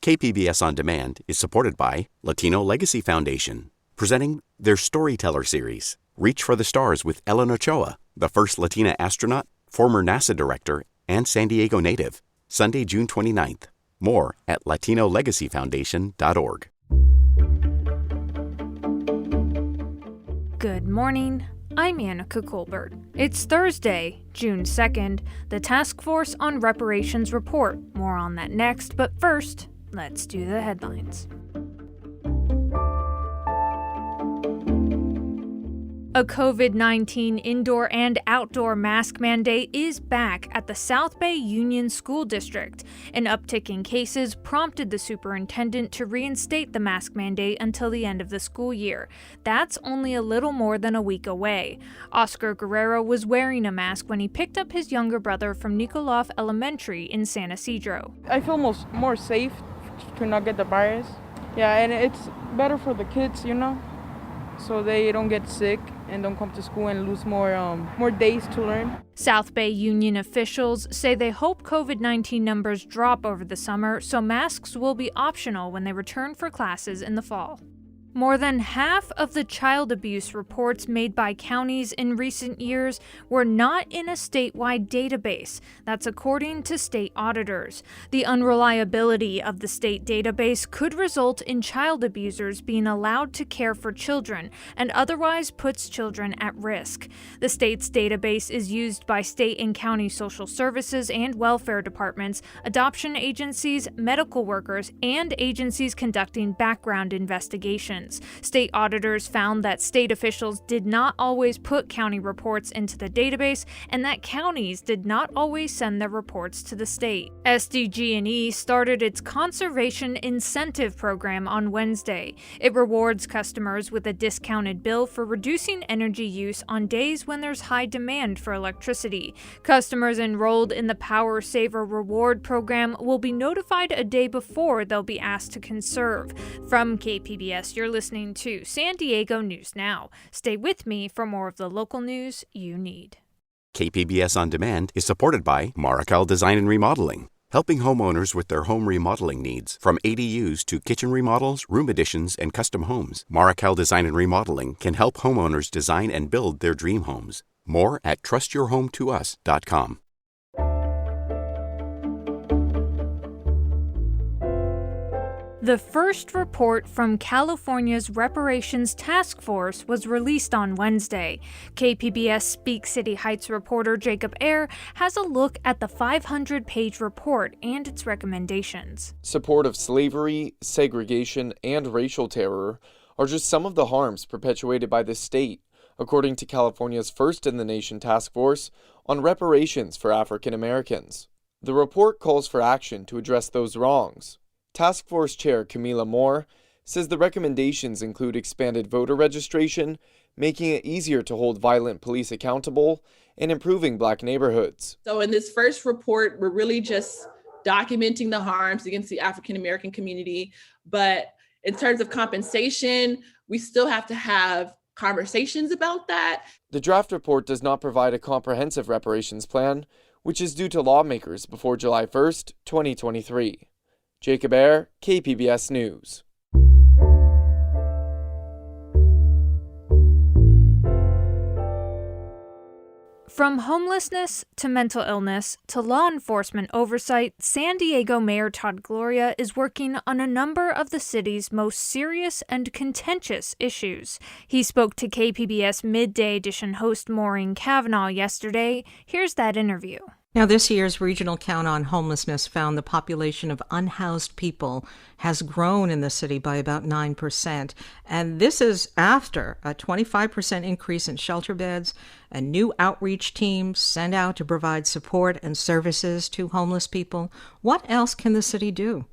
KPBS On Demand is supported by Latino Legacy Foundation, presenting their Storyteller series, Reach for the Stars with Ellen Ochoa, the first Latina astronaut, former NASA director, and San Diego native. Sunday, June 29th. More at latinolegacyfoundation.org. Good morning. I'm Annika Colbert. It's Thursday, June 2nd. The Task Force on Reparations report. More on that next, but first, let's do the headlines. A COVID-19 indoor and outdoor mask mandate is back at the South Bay Union School District. An uptick in cases prompted the superintendent to reinstate the mask mandate until the end of the school year. That's only a little more than a week away. Oscar Guerrero was wearing a mask when he picked up his younger brother from Nicolaf Elementary in San Isidro. I feel more safe to not get the virus. Yeah, and it's better for the kids, so they don't get sick and don't come to school and lose more days to learn. South Bay Union officials say they hope COVID-19 numbers drop over the summer, so masks will be optional when they return for classes in the fall. More than half of the child abuse reports made by counties in recent years were not in a statewide database. That's according to state auditors. The unreliability of the state database could result in child abusers being allowed to care for children and otherwise puts children at risk. The state's database is used by state and county social services and welfare departments, adoption agencies, medical workers, and agencies conducting background investigations. State auditors found that state officials did not always put county reports into the database and that counties did not always send their reports to the state. SDG&E started its Conservation Incentive Program on Wednesday. It rewards customers with a discounted bill for reducing energy use on days when there's high demand for electricity. Customers enrolled in the Power Saver Reward program will be notified a day before they'll be asked to conserve. From KPBS, you're listening to San Diego News Now. Stay with me for more of the local news you need. KPBS On Demand is supported by Marrocale Design and Remodeling, helping homeowners with their home remodeling needs. From ADUs to kitchen remodels, room additions, and custom homes, Marrocale Design and Remodeling can help homeowners design and build their dream homes. More at trustyourhometous.com. The first report from California's Reparations Task Force was released on Wednesday. KPBS Speak City Heights reporter Jacob Ayer has a look at the 500-page report and its recommendations. Support of slavery, segregation, and racial terror are just some of the harms perpetuated by the state, according to California's first-in-the-nation task force on reparations for African Americans. The report calls for action to address those wrongs. Task Force Chair Camila Moore says the recommendations include expanded voter registration, making it easier to hold violent police accountable, and improving Black neighborhoods. So in this first report, we're really just documenting the harms against the African American community. But in terms of compensation, we still have to have conversations about that. The draft report does not provide a comprehensive reparations plan, which is due to lawmakers before July 1st, 2023. Jacob Ayer, KPBS News. From homelessness to mental illness to law enforcement oversight, San Diego Mayor Todd Gloria is working on a number of the city's most serious and contentious issues. He spoke to KPBS Midday Edition host Maureen Cavanaugh yesterday. Here's that interview. Now, this year's regional count on homelessness found the population of unhoused people has grown in the city by about 9%. And this is after a 25% increase in shelter beds, a new outreach team sent out to provide support and services to homeless people. What else can the city do?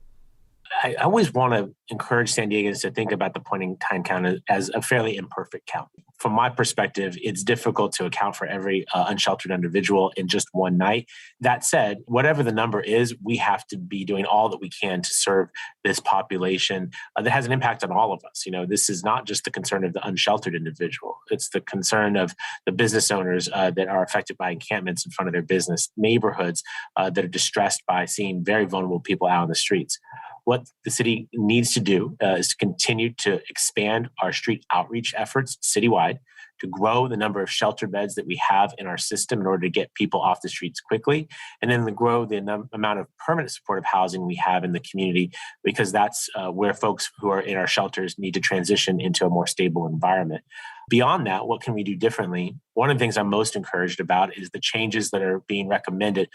I always want to encourage San Diegans to think about the point-in-time count as a fairly imperfect count. From my perspective, it's difficult to account for every unsheltered individual in just one night. That said, whatever the number is, we have to be doing all that we can to serve this population that has an impact on all of us. You know, this is not just the concern of the unsheltered individual. It's the concern of the business owners that are affected by encampments in front of their business, neighborhoods that are distressed by seeing very vulnerable people out on the streets. What the city needs to do is to continue to expand our street outreach efforts citywide, to grow the number of shelter beds that we have in our system in order to get people off the streets quickly, and then to grow the amount of permanent supportive housing we have in the community, because that's where folks who are in our shelters need to transition into a more stable environment. Beyond that, what can we do differently? One of the things I'm most encouraged about is the changes that are being recommended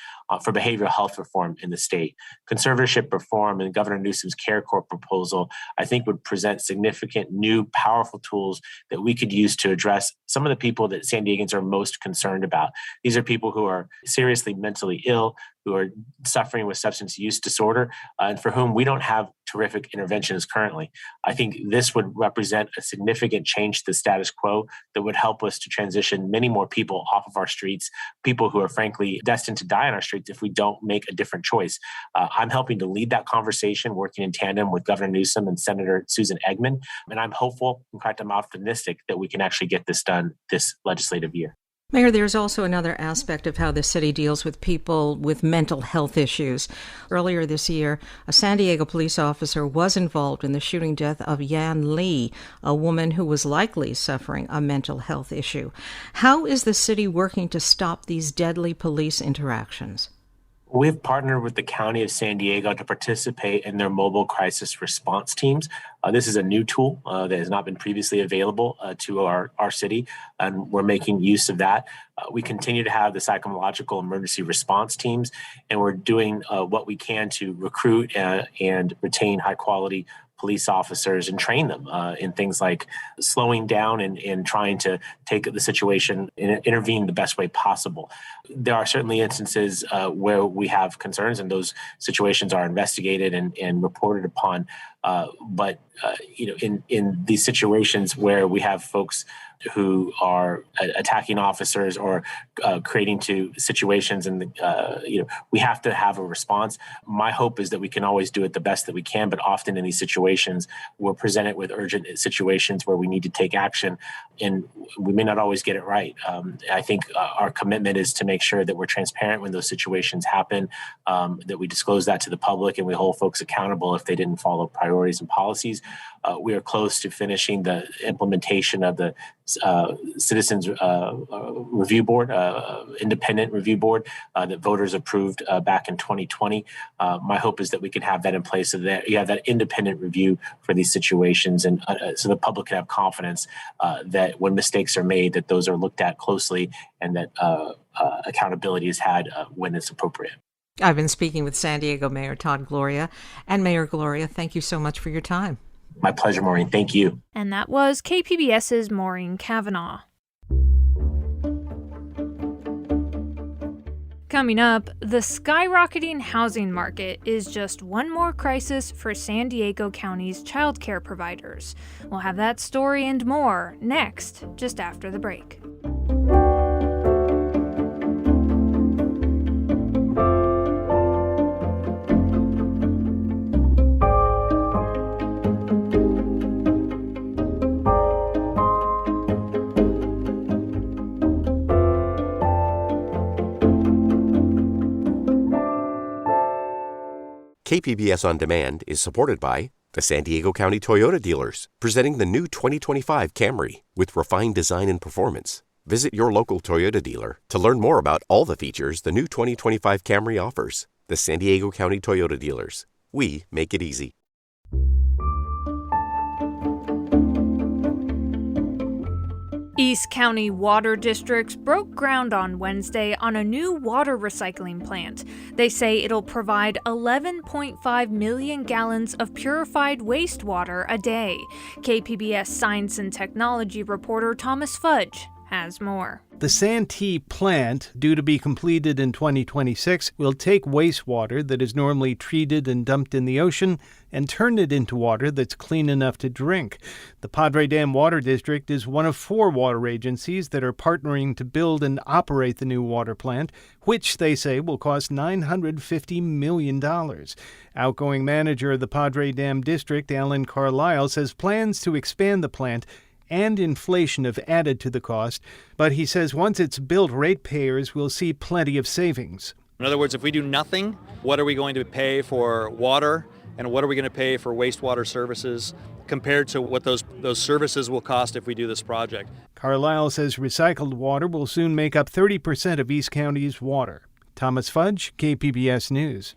for behavioral health reform in the state. Conservatorship reform and Governor Newsom's Care Corps proposal, I think, would present significant new powerful tools that we could use to address some of the people that San Diegans are most concerned about. These are people who are seriously mentally ill, who are suffering with substance use disorder, and for whom we don't have terrific interventions currently. I think this would represent a significant change to the status quo that would help us to transition many more people off of our streets, people who are frankly destined to die on our streets if we don't make a different choice. I'm helping to lead that conversation, working in tandem with Governor Newsom and Senator Susan Eggman, and I'm hopeful, in fact, I'm optimistic that we can actually get this done this legislative year. Mayor, there's also another aspect of how the city deals with people with mental health issues. Earlier this year, a San Diego police officer was involved in the shooting death of Yan Lee, a woman who was likely suffering a mental health issue. How is the city working to stop these deadly police interactions? We've partnered with the County of San Diego to participate in their mobile crisis response teams. This is a new tool that has not been previously available to our city, and we're making use of that. We continue to have the psychological emergency response teams, and we're doing what we can to recruit and retain high-quality police officers and train them in things like slowing down and trying to take the situation and intervene the best way possible. There are certainly instances where we have concerns, and those situations are investigated and reported upon. But in these situations where we have folks who are attacking officers or creating to situations, and we have to have a response. My hope is that we can always do it the best that we can, but often in these situations, we're presented with urgent situations where we need to take action, and we may not always get it right. I think our commitment is to make sure that we're transparent when those situations happen, that we disclose that to the public, and we hold folks accountable if they didn't follow priorities and policies. We are close to finishing the implementation of the Citizens Review Board, independent review board that voters approved back in 2020. My hope is that we can have that in place so that you have that independent review for these situations, and so the public can have confidence that when mistakes are made, that those are looked at closely, and that accountability is had when it's appropriate. I've been speaking with San Diego Mayor Todd Gloria. And Mayor Gloria, thank you so much for your time. My pleasure, Maureen. Thank you. And that was KPBS's Maureen Cavanaugh. Coming up, the skyrocketing housing market is just one more crisis for San Diego County's childcare providers. We'll have that story and more next, just after the break. KPBS On Demand is supported by the San Diego County Toyota dealers, presenting the new 2025 Camry with refined design and performance. Visit your local Toyota dealer to learn more about all the features the new 2025 Camry offers. The San Diego County Toyota dealers. We make it easy. East County Water Districts broke ground on Wednesday on a new water recycling plant. They say it'll provide 11.5 million gallons of purified wastewater a day. KPBS science and technology reporter Thomas Fudge has more. The Santee plant, due to be completed in 2026, will take wastewater that is normally treated and dumped in the ocean and turn it into water that's clean enough to drink. The Padre Dam Water District is one of 4 water agencies that are partnering to build and operate the new water plant, which they say will cost $950 million. Outgoing manager of the Padre Dam District, Alan Carlisle, says plans to expand the plant and inflation have added to the cost, but he says once it's built, ratepayers will see plenty of savings. In other words, if we do nothing, what are we going to pay for water and what are we going to pay for wastewater services compared to what those services will cost if we do this project. Carlisle says recycled water will soon make up 30% of East County's water. Thomas Fudge, KPBS News.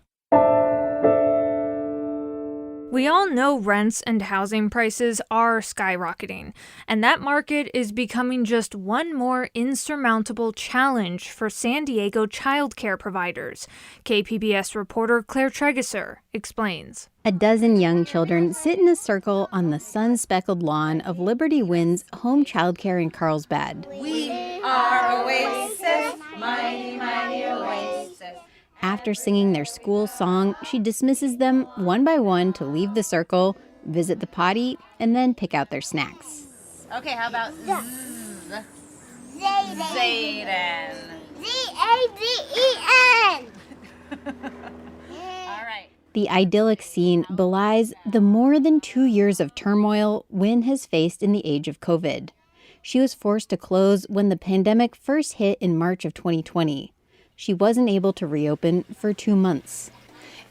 We all know rents and housing prices are skyrocketing, and that market is becoming just one more insurmountable challenge for San Diego childcare providers. KPBS reporter Claire Tregeser explains. A dozen young children sit in a circle on the sun-speckled lawn of Liberty Wind's home childcare in Carlsbad. We are Oasis, mighty, mighty Oasis. After singing their school song, she dismisses them one by one to leave the circle, visit the potty, and then pick out their snacks. Okay, how about Zayden? Z-A-D-E-N. All right. The idyllic scene belies the more than 2 years of turmoil Wynn has faced in the age of COVID. She was forced to close when the pandemic first hit in March of 2020. She wasn't able to reopen for 2 months.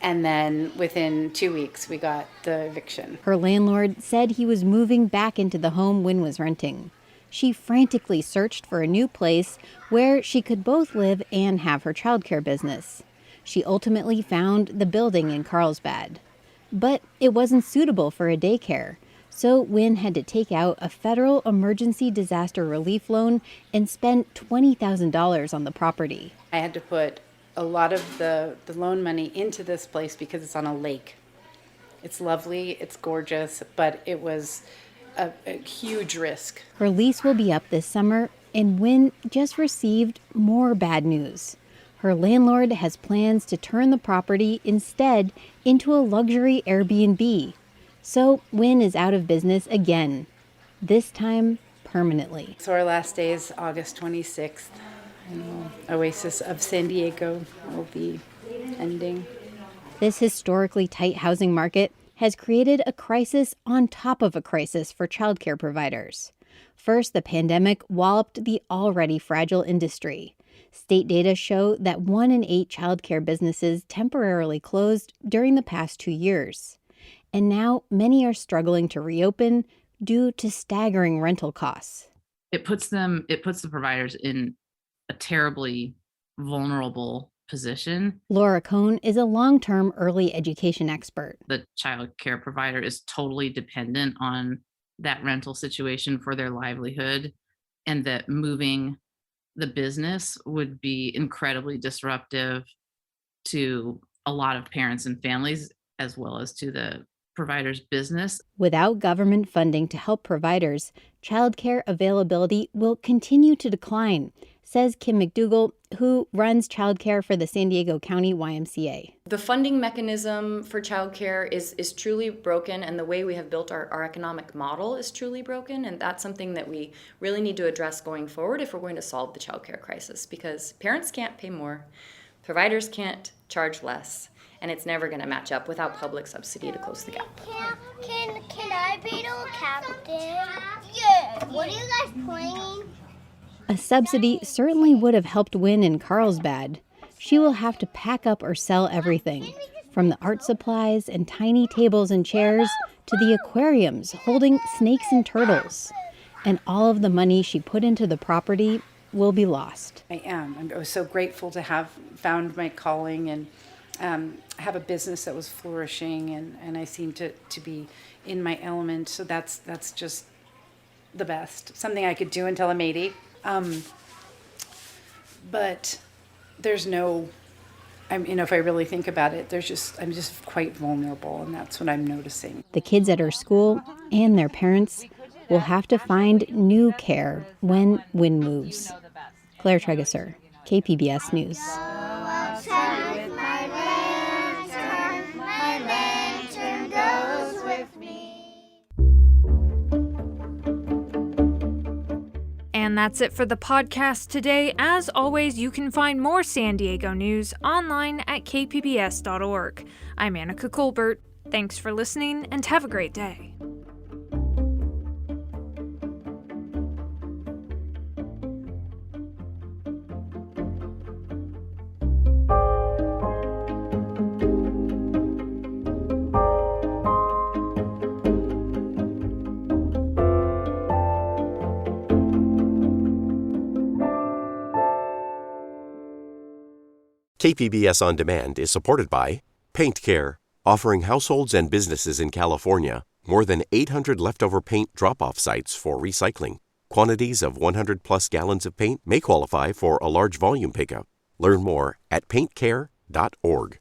And then within 2 weeks, we got the eviction. Her landlord said he was moving back into the home Wynn was renting. She frantically searched for a new place where she could both live and have her childcare business. She ultimately found the building in Carlsbad. But it wasn't suitable for a daycare. So Wynn had to take out a federal emergency disaster relief loan and spend $20,000 on the property. I had to put a lot of the loan money into this place because it's on a lake. It's lovely, it's gorgeous, but it was a huge risk. Her lease will be up this summer, and Wynn just received more bad news. Her landlord has plans to turn the property instead into a luxury Airbnb. So Wynn is out of business again, this time permanently. So our last day is August 26th. Oasis of San Diego will be ending. This historically tight housing market has created a crisis on top of a crisis for childcare providers. First, the pandemic walloped the already fragile industry. State data show that 1 in 8 childcare businesses temporarily closed during the past 2 years. And now many are struggling to reopen due to staggering rental costs. It puts the providers in a terribly vulnerable position. Laura Cohn is a long-term early education expert. The child care provider is totally dependent on that rental situation for their livelihood, and that moving the business would be incredibly disruptive to a lot of parents and families, as well as to the provider's business. Without government funding to help providers, childcare availability will continue to decline, says Kim McDougall, who runs childcare for the San Diego County YMCA. The funding mechanism for childcare is truly broken, and the way we have built our economic model is truly broken, and that's something that we really need to address going forward if we're going to solve the childcare crisis, because parents can't pay more, providers can't charge less, and it's never going to match up without public subsidy to close the gap. Can I be the captain? Yeah. What are you guys playing? A subsidy certainly would have helped Wynn in Carlsbad. She will have to pack up or sell everything, from the art supplies and tiny tables and chairs to the aquariums holding snakes and turtles. And all of the money she put into the property will be lost. I was so grateful to have found my calling and have a business that was flourishing, and I seem to be in my element. So that's just the best. Something I could do until I'm 80. But there's no, if I really think about it, I'm just quite vulnerable, and that's what I'm noticing. The kids at her school and their parents will have to find new care when Wynn moves. Claire Tregeser, KPBS News. And that's it for the podcast today. As always, you can find more San Diego news online at kpbs.org. I'm Annika Colbert. Thanks for listening, and have a great day. KPBS On Demand is supported by Paint Care, offering households and businesses in California more than 800 leftover paint drop-off sites for recycling. Quantities of 100-plus gallons of paint may qualify for a large volume pickup. Learn more at paintcare.org.